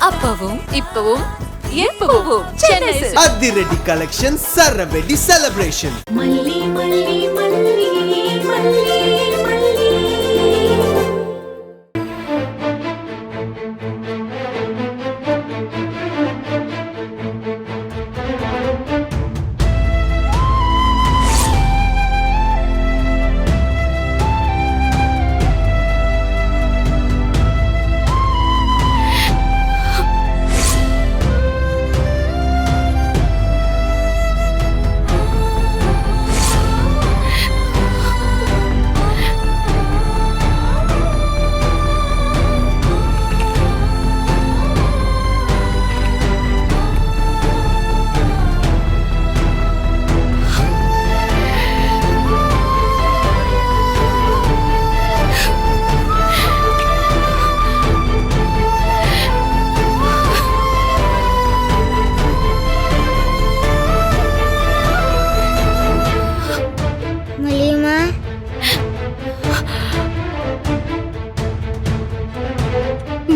அப்பவும் இப்பவும் எப்பவும் சென்னை சில்க்ஸ். அதிரடி கலெக்ஷன், சரவெடி செலிப்ரேஷன். மல்லி மல்லி மல்லி மல்லி மல்லி.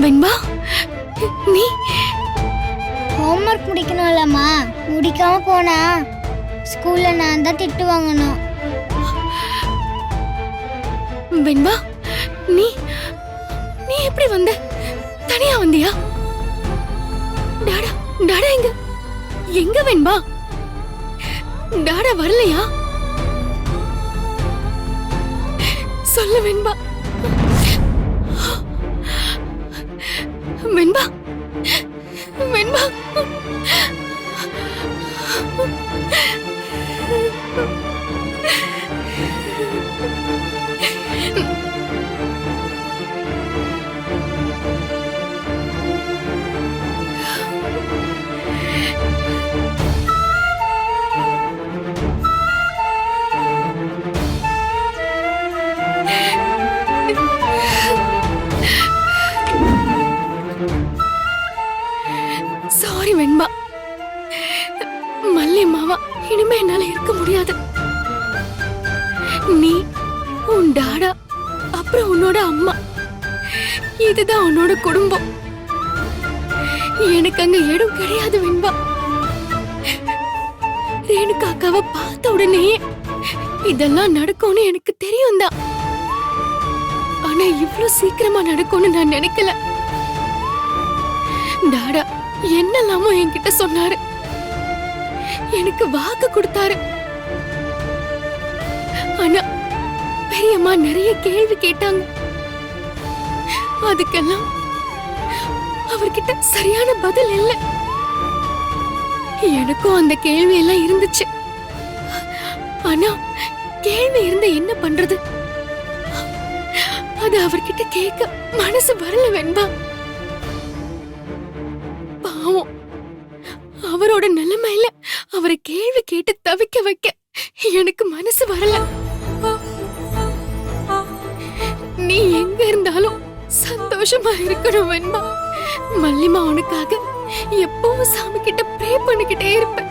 வெண்பா, நீ ஹோம்ஒர்க் முடிக்கணும்லம்மா. முடிக்காம போனா ஸ்கூல்ல நான் தான் திட்டு வாங்கணும். வெண்பா, நீ நீ எப்படி வந்த? தனியா வந்தியா? டாடா டாடா எங்க எங்க வெண்பா? டாடா வரலையா? சொல்லு வெண்பா. வெண்பா, வெண்பா. சாரி வெண்பா. மல்லி மாவா, இனிமே என்னால இருக்க முடியாது. நீ, உன் டாடா, அப்புறம் உன்னோட அம்மா, இதுதான் உன்னோட குடும்பம். எனக்கு அங்க இடம் கிடையாது வெண்பா. ரேணுகா அக்காவை பார்த்த உடனே இதெல்லாம் நடக்கும்னு எனக்கு தெரியும் தான். ஆனா இவ்வளவு சீக்கிரமா நடக்கும்னு நான் நினைக்கல. டாடா என்னெல்லாமோ என்கிட்ட சொன்னாரு, எனக்கு வாக்கு கொடுத்தாரு. ஆனா பெரியம்மா நிறைய கேள்வி கேட்டாங்க. அதுக்கெல்லாம் அவர்கிட்ட சரியான பதில் இல்ல. எனக்கும் அந்த கேள்வி எல்லாம் இருந்துச்சு. ஆனா கேள்வி இருந்த என்ன பண்றது? அது அவர்கிட்ட கேட்க மனசு வரல வெண்பா. பாவம், அவரோட நிலைமையில அவரை கேள்வி கேட்டு தவிக்க வைக்க எனக்கு மனசு வரல. நீ எங்க இருந்தாலும் சந்தோஷமா இருக்கணும் வெண்பா. மல்லிமா உனக்காக எப்பவும் சாமி கிட்ட ப்ரே பண்ணிக்கிட்டே இருப்பேன்.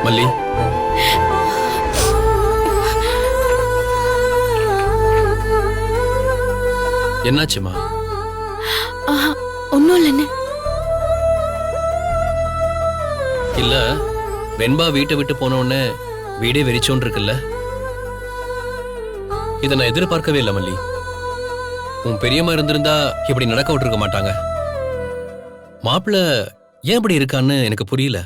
மல்லி, என்னாச்சுமா? ஒன்னும் இல்லைன்னு. இல்ல, வெண்பா வீட்டை விட்டு போன உடனே வீடே வெறிச்சோன்னு இருக்குல்ல. இதை நான் எதிர்பார்க்கவே இல்லை மல்லி. உன் பெரியம்மா இருந்திருந்தா இப்படி நடக்க விட்டுருக்க மாட்டாங்க. மாப்பிள்ள ஏன் இப்படி இருக்கான்னு எனக்கு புரியல.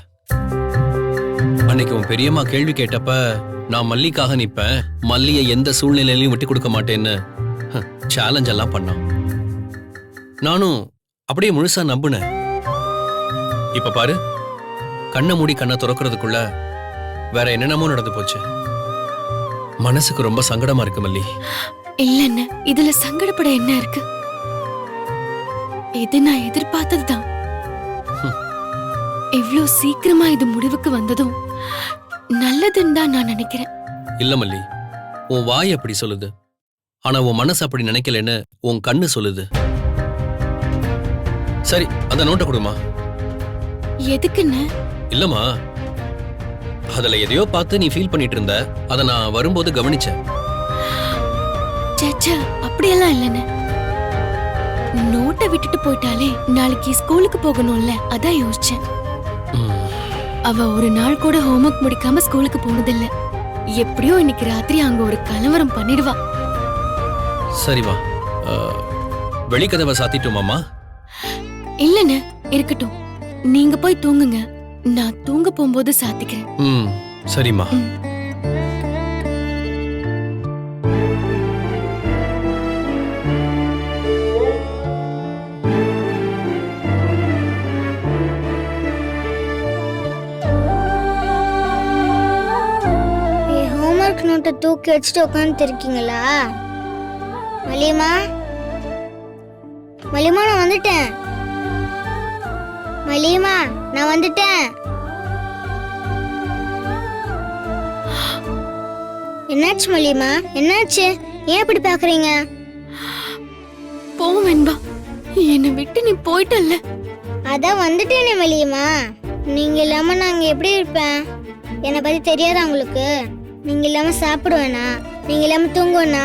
அன்னைக்கு உன் பெரியம்மா கேள்வி கேட்டப்ப நான் மல்லிக்காக நிப்பேன், மல்லியை எந்த சூழ்நிலையிலையும் விட்டு கொடுக்க மாட்டேன்னு சேலஞ்ச் எல்லாம் பண்ணான். நானும் அப்படியே முழுசா நம்புனேன். இப்ப பாரு, கண்ணை மூடி கண்ணை துறக்கிறதுக்குள்ள வேற என்னென்னமோ நடந்து போச்சு. மனசுக்கு ரொம்ப சங்கடமா இருக்கு மல்லி. இல்லன்னு இதுல சங்கடப்பட என்ன இருக்கு? இது நான் எதிர்பார்த்ததுதான். இவ்ளோ சீக்கிரமா இது முடிவுக்கு வந்ததும் நல்லதுன்னு தான் நான் நினைக்கிறேன். இல்ல மல்லி, உன் வாய் அப்படி சொல்லுது, ஆனா உன் மனசு அப்படி நினைக்கலன்னு உன் கண்ணு சொல்லுது. சரி, அந்த நோட்டை கொடுமா. எதுக்குன்னு? இல்லம்மா, அதுல எதையோ பார்த்து நீ ஃபீல் பண்ணிட்டு இருந்த, அதை நான் வரும்போது கவனிச்சேன். சச்சா, அப்படியெல்லாம் இல்லன்னு. நோட்டை விட்டுட்டு போயிட்டாலே நாளைக்கு ஸ்கூலுக்கு போகணும்ல, அதான் யோசிச்சேன். அவ ஒரு நாள் கூட ஹோம்ஒர்க் முடிக்காம ஸ்கூலுக்கு போனதில்ல. எப்படியோ இன்னைக்கு ராத்திரி அங்க ஒரு கலவரம் பண்ணிடுவா. சரி வா, வெளிக்கதவை சாத்திட்டோமாமா? இல்லன்னு இருக்கட்டும், நீங்க போய் தூங்குங்க, நான் தூங்க போகும்போது சாத்திக்கிறேன். சரிம்மா. ஹோம்ஒர்க் நோட்டை தூக்கி வச்சுட்டு உட்காந்துட்டு இருக்கீங்களா? மல்லிமா, மல்லிமா நான் வந்துட்டேன். மல்லிமா நான் வந்துட்டேன். என்னாச்சு மல்லிமா, என்னாச்சு? ஏன் இப்படி பாக்குறீங்க? போ வெண்பா, என்னை விட்டு நீ போயிட்டல்ல. அதான் வந்துட்டேனே மல்லிமா. நீங்க இல்லாம நாங்க எப்படி இருப்பேன்? என்னை பத்தி தெரியாதா உங்களுக்கு? நீங்க இல்லாம சாப்பிடுவேனா? நீங்க இல்லாம தூங்குவேனா?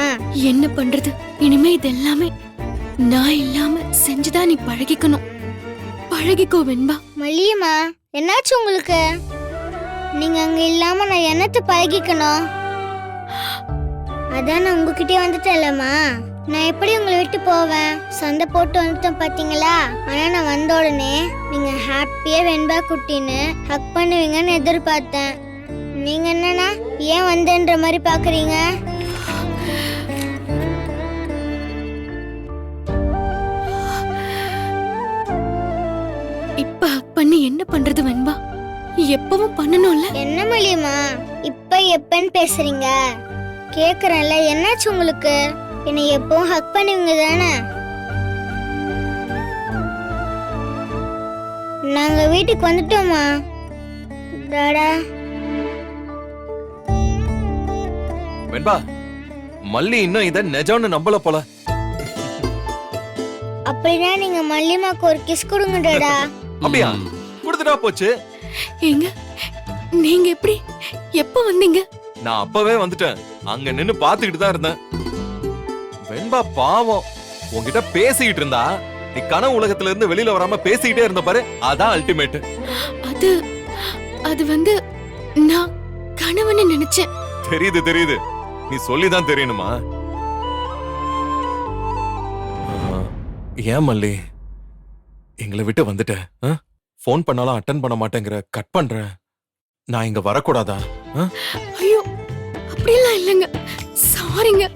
என்ன பண்றது? இனிமே இது எல்லாமே நான் இல்லாம செஞ்சுதான் நீ பழகிக்கணும். பழகிக்கோ வெண்பா. மல்லிமா, என்னாச்சு உங்களுக்கு? நீங்க அங்க இல்லாம நான் என்னத்த பழகிக்கணும்? அதான் நான் உங்ககிட்டயே வந்துட்டேன்லம்மா. நான் எப்படி உங்களை விட்டு போவேன்? சண்டை போட்டு வந்துட்டோம் பாத்தீங்களா? ஆனா நான் வந்த உடனே நீங்க ஹாப்பியா வெண்பா குட்டின்னு ஹக் பண்ணுவீங்கன்னு எதிர்பார்த்தேன். நீங்க என்னன்னா ஏன் வந்தேன்ற மாதிரி பாக்குறீங்க? இப்ப ஹக் பண்ணி என்ன பண்றது வெண்பா? எப்பவும் பண்ணணும்ல. என்ன மல்லிமா இப்ப எப்பன்னு பேசுறீங்க? கேக்குறேன்ல, என்னாச்சு உங்களுக்கு? என்னை எப்பவும் ஹக் பண்ணுவீங்க தானே? நாங்க வீட்டுக்கு வந்துட்டோமா டாடா? வெண்பா, மல்லி இன்னும் இத நிஜம்னு நம்பல போல. அப்படின்னா நீங்க மல்லிமாக்கு ஒரு கிஸ் கொடுங்க டாடா. அப்படியா? கொடுத்துட்டா போச்சு. ஏங்க, நீங்க எப்படி எப்ப வந்தீங்க? நான் அப்பவே வந்துட்டேன். அங்க நின்னு பாத்துக்கிட்டு தான் இருந்தேன். வெண்பா பாவம், உன்கிட்ட பேசிக்கிட்டு இருந்தா, நீ கனவு உலகத்துல இருந்து வெளியில வராம பேசிக்கிட்டே இருந்த பாரு, அதான் அல்டிமேட். அது அது வந்து நான் கனவுன்னு நினைச்சேன். தெரியுது தெரியுது, நீ சொல்லிதான் தெரியணுமா? ஏன் மல்லி எங்களை விட்டு வந்துட்ட? போன் பண்ணாலும் அட்டன் பண்ண மாட்டேங்கிற, கட் பண்றேன். நான் இங்க வரக்கூடாதா? ஐயோ, அப்படியெல்லாம் இல்லைங்க, சாரிங்க.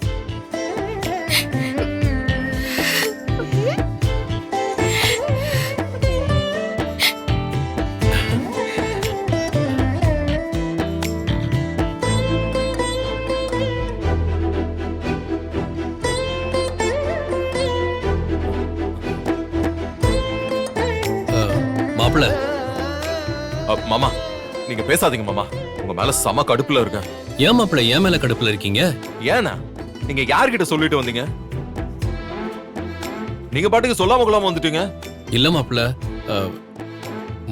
மாப்பிள்ள, மாமா நீங்க பேசாதீங்க மாமா, உங்க மேல செம கடுப்புல இருக்கேன். ஏன் மாப்பிள்ள ஏன் மேல கடுப்புல இருக்கீங்க? ஏன்னா நீங்க யார்கிட்ட சொல்லிட்டு வந்தீங்க? நீங்க பாட்டுக்கு சொல்லாம கொள்ளாம வந்துட்டீங்க. இல்ல மாப்பிள்ள,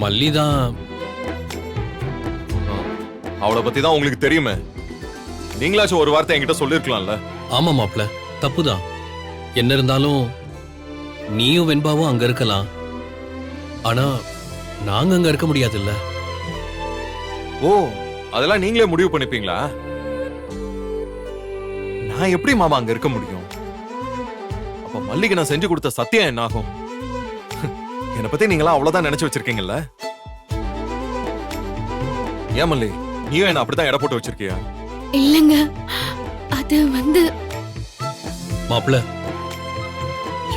மல்லிதான். அவளை பத்தி தான் உங்களுக்கு தெரியுமே. நீங்களாச்சும் ஒரு வார்த்தை என்கிட்ட சொல்லிருக்கலாம்ல. ஆமா மாப்பிள்ள, தப்புதான். என்ன இருந்தாலும் நீயும் வெண்பாவும் அங்க இருக்கலாம், ஆனா நாங்க அங்க இருக்க முடியாதுல்ல. ஓ, அதெல்லாம் நீங்களே முடிவு பண்ணிப்பீங்களா? நான் எப்படி மாமா அங்க இருக்க முடியும்? அப்ப மல்லிகை நான் செஞ்சு கொடுத்த சத்தியம் என்ன ஆகும்? என்னை பத்தி நீங்களா அவ்வளவுதான் நினைச்சு வச்சிருக்கீங்கல்ல? ஏன் மல்லி, நீயும் என்ன அப்படித்தான் எடை போட்டு வச்சிருக்கியா? இல்லங்க, அது வந்து மாப்பிள,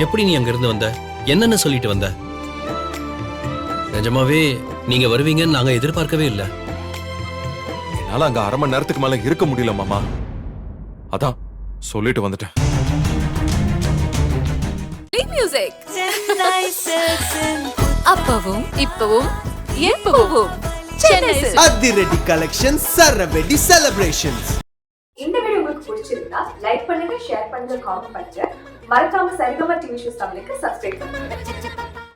எப்படி நீ அங்க இருந்து வந்த? என்னன்னு சொல்லிட்டு வந்த? நிஜமாவே நீங்க வருவீங்கன்னு நாங்க எதிர்பார்க்கவே இல்ல. என்னால அங்க அரை மணி நேரத்துக்கு மேல இருக்க முடியல மாமா. அதான் சொல்லிட்டு வந்துட்டேன். மியூசிக் அப்பவும் இப்பவும் எப்பவும் சென்னை சில்க்ஸ். அதிரடி கலெக்ஷன்ஸ் சரவெடி செலிப்ரேஷன்ஸ். இந்த வீடியோ உங்களுக்கு பிடிச்சிருந்தா லைக் பண்ணுங்க, ஷேர் பண்ணுங்க, காமெண்ட் பண்ணுங்க. மறக்காம சரிகமா டிவி ஷோஸ் தமிழுக்கு சப்ஸ்கிரைப் பண்ணுங்க.